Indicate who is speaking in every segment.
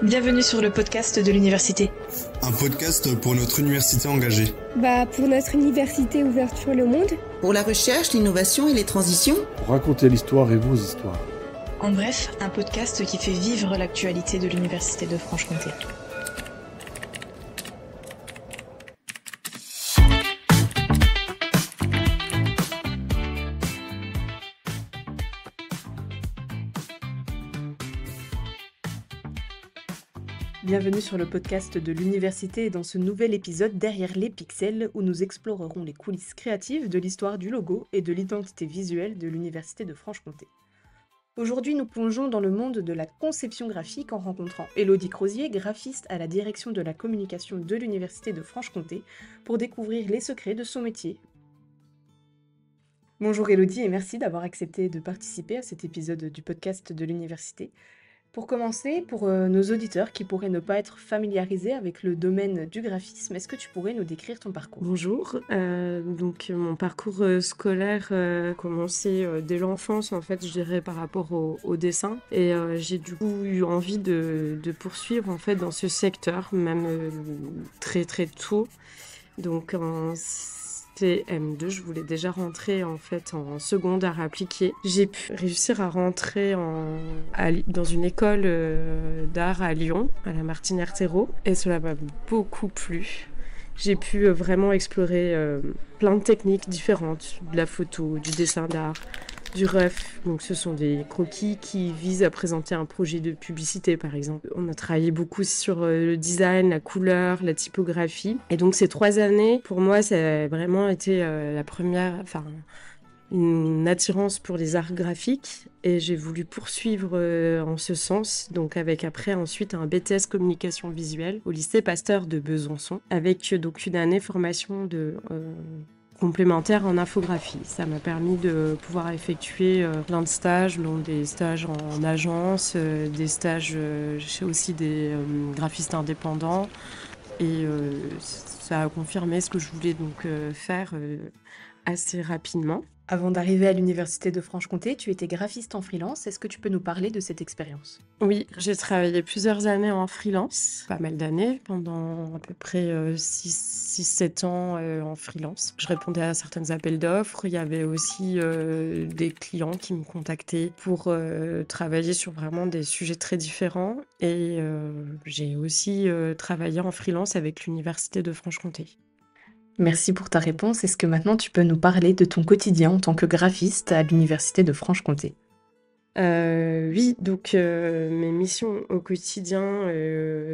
Speaker 1: Bienvenue sur le podcast de l'université.
Speaker 2: Un podcast pour notre université engagée.
Speaker 3: Pour notre université ouverte sur le monde.
Speaker 4: Pour la recherche, l'innovation et les transitions.
Speaker 5: Pour raconter l'histoire et vos histoires.
Speaker 1: En bref, un podcast qui fait vivre l'actualité de l'université de Franche-Comté. Bienvenue sur le podcast de l'université et dans ce nouvel épisode Derrière les pixels où nous explorerons les coulisses créatives de l'histoire du logo et de l'identité visuelle de l'université de Franche-Comté. Aujourd'hui, nous plongeons dans le monde de la conception graphique en rencontrant Élodie Crozier, graphiste à la direction de la communication de l'université de Franche-Comté, pour découvrir les secrets de son métier. Bonjour Élodie et merci d'avoir accepté de participer à cet épisode du podcast de l'université. Pour commencer, pour nos auditeurs qui pourraient ne pas être familiarisés avec le domaine du graphisme, est-ce que tu pourrais nous décrire ton parcours ?
Speaker 6: Bonjour, donc mon parcours scolaire a commencé dès l'enfance en fait, je dirais par rapport au dessin et j'ai du coup eu envie de poursuivre en fait dans ce secteur, même très très tôt. Donc en CM2, je voulais déjà rentrer en fait en seconde art appliqué. J'ai pu réussir à rentrer dans une école d'art à Lyon, à la Martinière-Terreau, et cela m'a beaucoup plu. J'ai pu vraiment explorer plein de techniques différentes, de la photo, du dessin d'art, du rough. Donc ce sont des croquis qui visent à présenter un projet de publicité par exemple. On a travaillé beaucoup sur le design, la couleur, la typographie. Et donc ces 3 années, pour moi, ça a vraiment été une attirance pour les arts graphiques et j'ai voulu poursuivre en ce sens, donc avec ensuite un BTS communication visuelle au lycée Pasteur de Besançon, avec donc une année formation complémentaire en infographie. Ça m'a permis de pouvoir effectuer plein de stages, donc des stages en agence, des stages chez aussi des graphistes indépendants et ça a confirmé ce que je voulais donc faire assez rapidement.
Speaker 1: Avant d'arriver à l'université de Franche-Comté, tu étais graphiste en freelance. Est-ce que tu peux nous parler de cette expérience ?
Speaker 6: Oui, j'ai travaillé plusieurs années en freelance, pas mal d'années, pendant à peu près 6-7 ans en freelance. Je répondais à certains appels d'offres. Il y avait aussi des clients qui me contactaient pour travailler sur vraiment des sujets très différents. Et j'ai aussi travaillé en freelance avec l'université de Franche-Comté.
Speaker 1: Merci pour ta réponse. Est-ce que maintenant tu peux nous parler de ton quotidien en tant que graphiste à l'université de Franche-Comté ?
Speaker 6: Oui, donc mes missions au quotidien,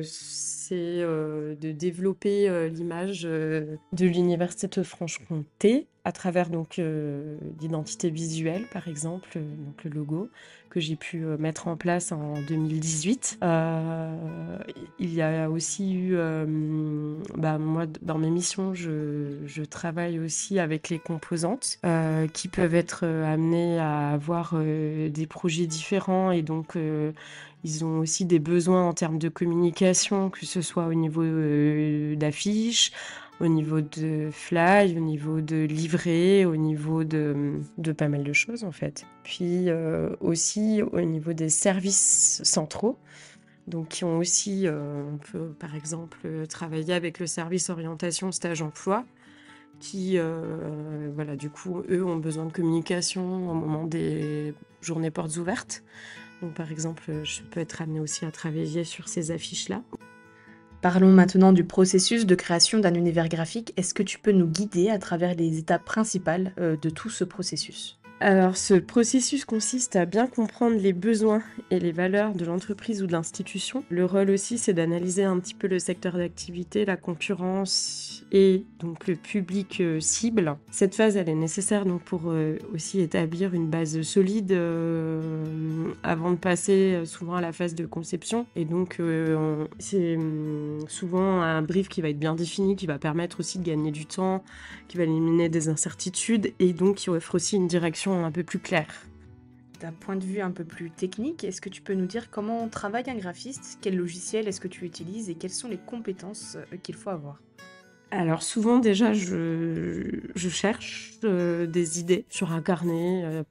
Speaker 6: c'est de développer l'image de l'université de Franche-Comté à travers donc l'identité visuelle, par exemple, donc le logo que j'ai pu mettre en place en 2018. Il y a aussi eu, moi, dans mes missions, je travaille aussi avec les composantes qui peuvent être amenées à avoir des projets différents et donc ils ont aussi des besoins en termes de communication, que ce soit au niveau d'affiches, au niveau de fly, au niveau de livret, au niveau de pas mal de choses en fait. Puis aussi au niveau des services centraux, donc qui ont aussi, on peut par exemple travailler avec le service orientation stage-emploi, qui, du coup, eux ont besoin de communication au moment des journées portes ouvertes. Donc par exemple, je peux être amenée aussi à travailler sur ces affiches-là.
Speaker 1: Parlons maintenant du processus de création d'un univers graphique. Est-ce que tu peux nous guider à travers les étapes principales de tout ce processus ?
Speaker 6: Alors, ce processus consiste à bien comprendre les besoins et les valeurs de l'entreprise ou de l'institution. Le rôle aussi, c'est d'analyser un petit peu le secteur d'activité, la concurrence et donc le public cible. Cette phase, elle est nécessaire donc pour aussi établir une base solide avant de passer souvent à la phase de conception. Et donc, c'est souvent un brief qui va être bien défini, qui va permettre aussi de gagner du temps, qui va éliminer des incertitudes et donc qui offre aussi une direction un peu plus claire.
Speaker 1: D'un point de vue un peu plus technique, est-ce que tu peux nous dire comment travaille un graphiste ? Quel logiciel est-ce que tu utilises et quelles sont les compétences qu'il faut avoir ?
Speaker 6: Alors souvent déjà je cherche des idées sur un carnet,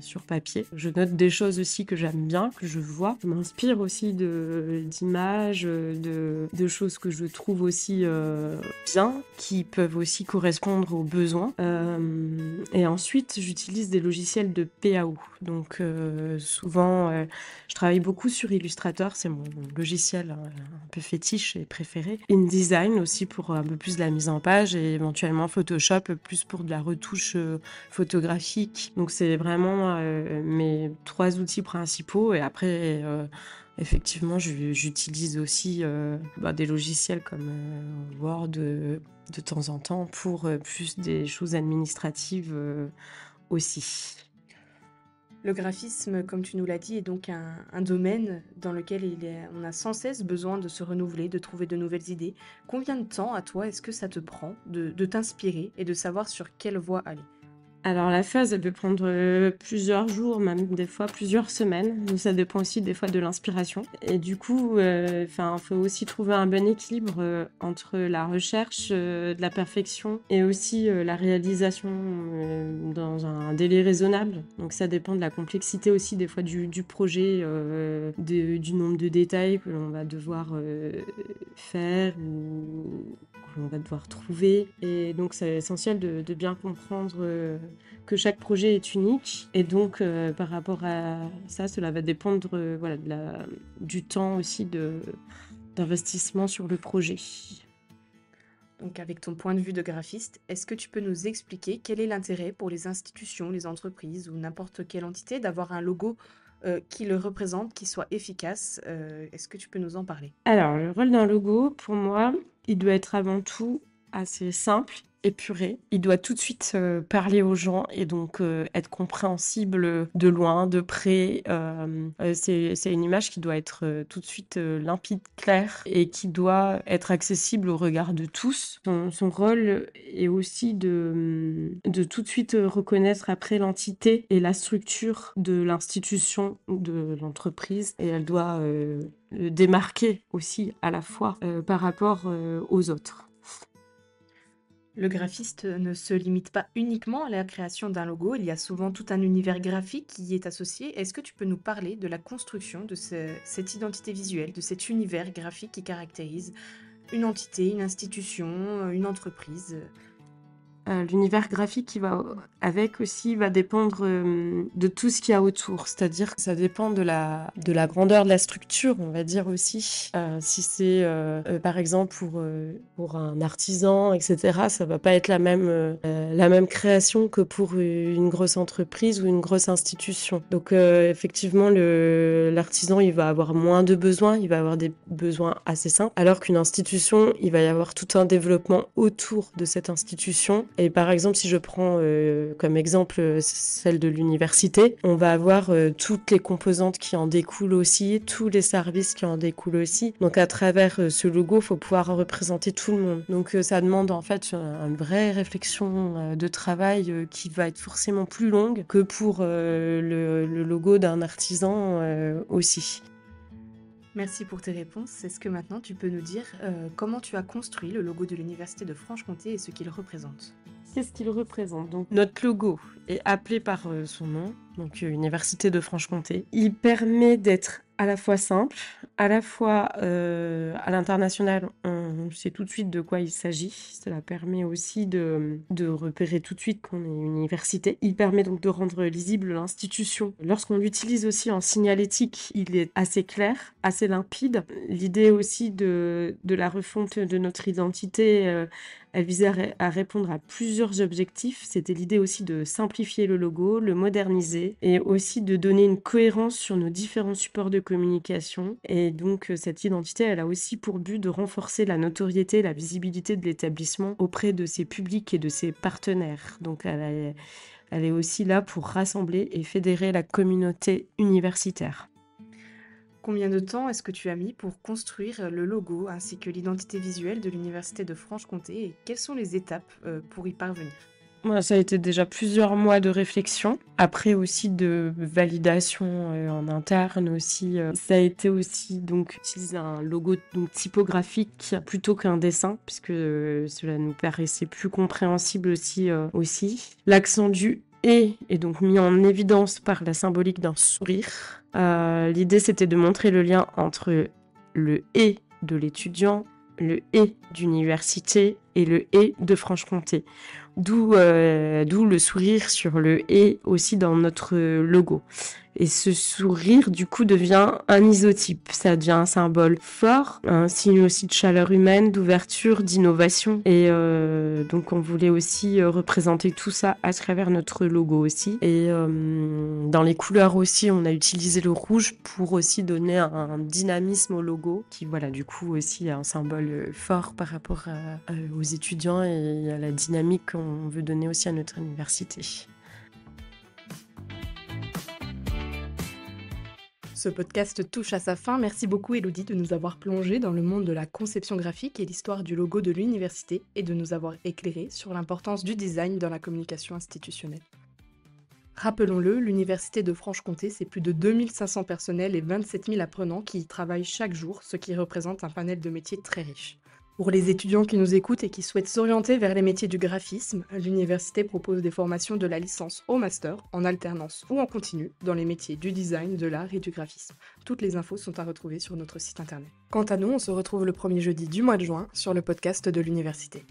Speaker 6: sur papier. Je note des choses aussi que j'aime bien, que je vois. Je m'inspire aussi d'images, de choses que je trouve aussi bien, qui peuvent aussi correspondre aux besoins. Et ensuite, j'utilise des logiciels de PAO. Donc souvent, je travaille beaucoup sur Illustrator, c'est mon logiciel un peu fétiche et préféré. InDesign aussi pour un peu plus de la mise en page et éventuellement Photoshop plus pour de la retouche photographique. Donc c'est vraiment mes 3 outils principaux et après effectivement j'utilise aussi des logiciels comme Word de temps en temps pour plus des choses administratives aussi.
Speaker 1: Le graphisme, comme tu nous l'as dit, est donc un domaine dans lequel on a sans cesse besoin de se renouveler, de trouver de nouvelles idées. Combien de temps, à toi, est-ce que ça te prend de t'inspirer et de savoir sur quelle voie aller?
Speaker 6: Alors la phase, elle peut prendre plusieurs jours, même des fois plusieurs semaines. Donc ça dépend aussi des fois de l'inspiration. Et du coup, faut aussi trouver un bon équilibre entre la recherche de la perfection et aussi la réalisation dans un délai raisonnable. Donc ça dépend de la complexité aussi des fois du projet, du nombre de détails que l'on va devoir faire ou que l'on va devoir trouver. Et donc c'est essentiel de bien comprendre que chaque projet est unique et donc par rapport à ça, cela va dépendre du temps aussi d'investissement sur le projet.
Speaker 1: Donc avec ton point de vue de graphiste, est-ce que tu peux nous expliquer quel est l'intérêt pour les institutions, les entreprises ou n'importe quelle entité d'avoir un logo qui le représente, qui soit efficace? Est-ce que tu peux nous en parler?
Speaker 6: Alors, le rôle d'un logo, pour moi, il doit être avant tout assez simple, épuré. Il doit tout de suite parler aux gens et donc être compréhensible de loin, de près. C'est une image qui doit être tout de suite limpide, claire et qui doit être accessible au regard de tous. Son rôle est aussi de tout de suite reconnaître après l'entité et la structure de l'institution ou de l'entreprise et elle doit le démarquer aussi à la fois par rapport aux autres.
Speaker 1: Le graphiste ne se limite pas uniquement à la création d'un logo, il y a souvent tout un univers graphique qui y est associé. Est-ce que tu peux nous parler de la construction de cette identité visuelle, de cet univers graphique qui caractérise une entité, une institution, une entreprise?
Speaker 6: L'univers graphique qui va avec aussi va dépendre de tout ce qu'il y a autour. C'est-à-dire que ça dépend de la grandeur de la structure, on va dire aussi. Si c'est par exemple pour un artisan, etc., ça va pas être la même création que pour une grosse entreprise ou une grosse institution. Donc effectivement, l'artisan, il va avoir moins de besoins, il va avoir des besoins assez simples, alors qu'une institution, il va y avoir tout un développement autour de cette institution. Et par exemple, si je prends comme exemple celle de l'université, on va avoir toutes les composantes qui en découlent aussi, tous les services qui en découlent aussi. Donc à travers ce logo, il faut pouvoir représenter tout le monde. Donc ça demande en fait une vraie réflexion de travail qui va être forcément plus longue que pour le logo d'un artisan aussi.
Speaker 1: Merci pour tes réponses. Est-ce que maintenant tu peux nous dire comment tu as construit le logo de l'Université de Franche-Comté et ce qu'il représente?
Speaker 6: Qu'est-ce qu'il représente? Donc, notre logo est appelé par son nom, donc Université de Franche-Comté. Il permet d'être à la fois simple, à la fois à l'international, on sait tout de suite de quoi il s'agit. Cela permet aussi de repérer tout de suite qu'on est une université. Il permet donc de rendre lisible l'institution. Lorsqu'on l'utilise aussi en signalétique, il est assez clair, assez limpide. L'idée aussi de la refonte de notre identité, elle visait à répondre à plusieurs objectifs. C'était l'idée aussi de simplifier le logo, le moderniser et aussi de donner une cohérence sur nos différents supports de communication. Et donc, cette identité, elle a aussi pour but de renforcer la notoriété, la visibilité de l'établissement auprès de ses publics et de ses partenaires. Donc, elle est aussi là pour rassembler et fédérer la communauté universitaire.
Speaker 1: Combien de temps est-ce que tu as mis pour construire le logo ainsi que l'identité visuelle de l'Université de Franche-Comté et quelles sont les étapes pour y parvenir?
Speaker 6: Moi, ça a été déjà plusieurs mois de réflexion. Après aussi de validation en interne aussi. Ça a été aussi donc utiliser un logo donc typographique plutôt qu'un dessin, puisque cela nous paraissait plus compréhensible aussi. L'accent du et est donc mis en évidence par la symbolique d'un sourire. L'idée, c'était de montrer le lien entre le et de l'étudiant, le et d'université et le et de Franche-Comté. D'où le sourire sur le et aussi dans notre logo. Et ce sourire, du coup, devient un isotype. Ça devient un symbole fort, un signe aussi de chaleur humaine, d'ouverture, d'innovation. Et donc, on voulait aussi représenter tout ça à travers notre logo aussi. Et dans les couleurs aussi, on a utilisé le rouge pour aussi donner un dynamisme au logo, qui, voilà, du coup, aussi est un symbole fort par rapport aux étudiants et à la dynamique qu'on veut donner aussi à notre université.
Speaker 1: Ce podcast touche à sa fin. Merci beaucoup Élodie de nous avoir plongé dans le monde de la conception graphique et l'histoire du logo de l'université et de nous avoir éclairé sur l'importance du design dans la communication institutionnelle. Rappelons-le, l'Université de Franche-Comté, c'est plus de 2500 personnels et 27 000 apprenants qui y travaillent chaque jour, ce qui représente un panel de métiers très riche. Pour les étudiants qui nous écoutent et qui souhaitent s'orienter vers les métiers du graphisme, l'université propose des formations de la licence au master, en alternance ou en continu, dans les métiers du design, de l'art et du graphisme. Toutes les infos sont à retrouver sur notre site internet. Quant à nous, on se retrouve le premier jeudi du mois de juin sur le podcast de l'université.